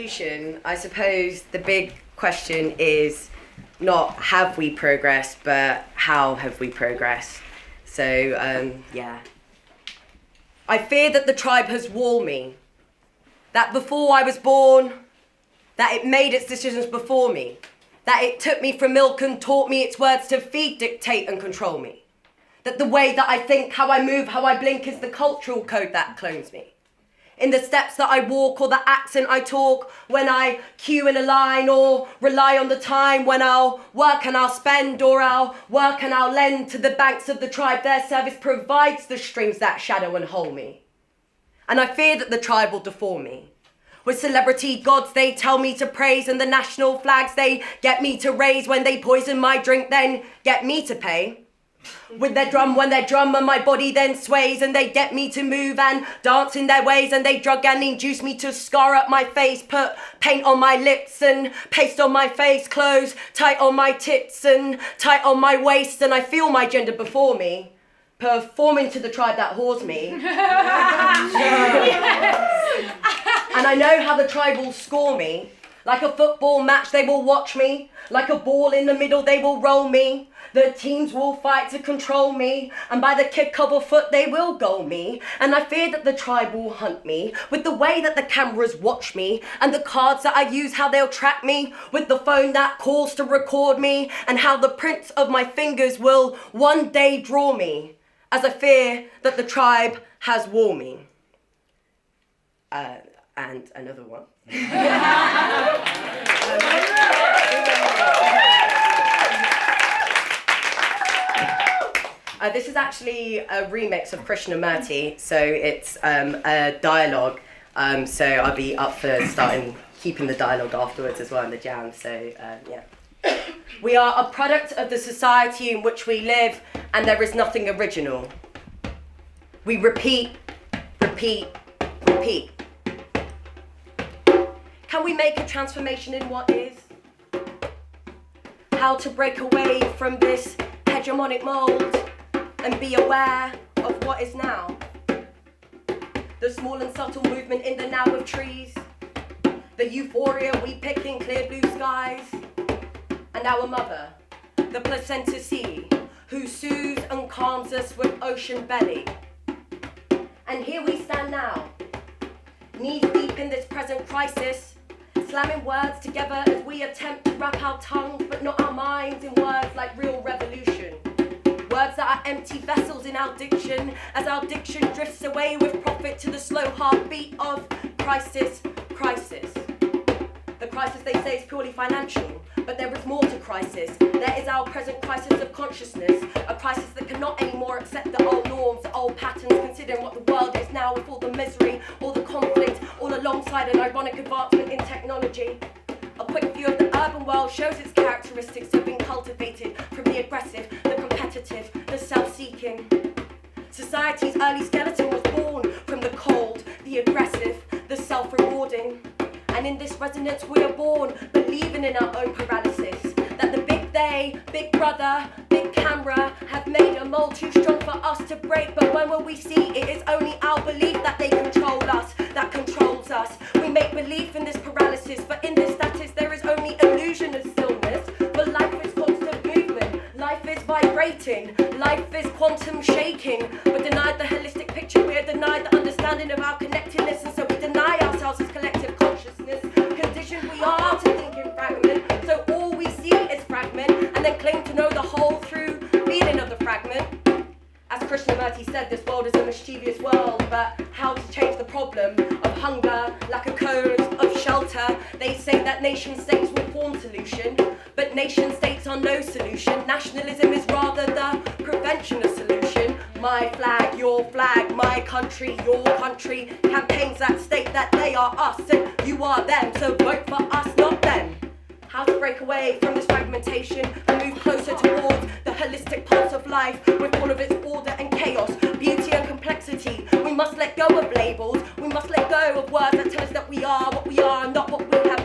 revolution, I suppose the big question is not have we progressed, but how have we progressed? So, yeah. I fear that the tribe has warned me, that before I was born, that it made its decisions before me, that it took me from milk and taught me its words to feed, dictate and control me, that the way that I think, how I move, how I blink is the cultural code that clones me. In the steps that I walk or the accent I talk, when I queue in a line or rely on the time when I'll work and I'll spend or I'll work and I'll lend to the banks of the tribe. Their service provides the strings that shadow and hold me. And I fear that the tribe will deform me. With celebrity gods they tell me to praise and the national flags they get me to raise. When they poison my drink then get me to pay. With their drum, when they drum and my body then sways and they get me to move and dance in their ways and they drug and induce me to scar up my face, put paint on my lips and paste on my face, clothes tight on my tits and tight on my waist, and I feel my gender before me, performing to the tribe that whores me. And I know how the tribe will score me. Like a football match they will watch me, like a ball in the middle they will roll me. The teams will fight to control me, and by the kick of a foot they will goal me. And I fear that the tribe will hunt me, with the way that the cameras watch me, and the cards that I use, how they'll track me, with the phone that calls to record me, and how the prints of my fingers will one day draw me, as I fear that the tribe has worn me. And another one. This is actually a remix of Krishnamurti, so it's a dialogue. So I'll be up for keeping the dialogue afterwards as well in the jam. So yeah. We are a product of the society in which we live, and there is nothing original. We repeat, repeat, repeat. Can we make a transformation in what is? How to break away from this hegemonic mold and be aware of what is now. The small and subtle movement in the now of trees, the euphoria we pick in clear blue skies, and our mother, the placenta sea, who soothes and calms us with ocean belly. And here we stand now, knees deep in this present crisis, slamming words together as we attempt to wrap our tongues but not our minds in words like real revolution. Words that are empty vessels in our diction, as our diction drifts away with profit to the slow heartbeat of crisis, crisis. The crisis they say is purely financial, but there is more to crisis. There is our present crisis of consciousness, a crisis that cannot anymore accept the old norms, the old patterns, considering what the world is now with all the misery, all the conflict, all alongside an ironic advancement in technology. A quick view of the urban world shows its characteristics have been cultivated from the aggressive, the competitive, the self-seeking. Society's early skeleton was born from the cold, the aggressive, the self-rewarding. And in this resonance we are born, believing in our own paralysis, that the big they, big brother, big camera have made a mold too strong for us to break. But when will we see it is only our belief that they control us, that controls us. We make belief in this paralysis, but in this status there is only illusion of stillness. But life is constant movement, life is vibrating, life is quantum shaking. But denied the holistic picture, we are denied the understanding of our connectedness, and so we deny ourselves as collective consciousness. Conditioned we are to think in fragment, so all we see is fragment, and then claim to know the whole through feeling of the fragment. As Krishnamurti said, this world is a mischievous world, but how to change the problem of hunger, lack of codes, of shelter? They say that nation states will form solution, but nation states are no solution. Nationalism is rather the prevention of solution. My flag, my country, your country. Campaigns that state that they are us and you are them, so vote for us, not them. How to break away from this fragmentation and move closer towards the holistic pulse of life with all of its order and chaos, beauty and complexity. We must let go of labels, we must let go of words that tell us that we are what we are, not what we have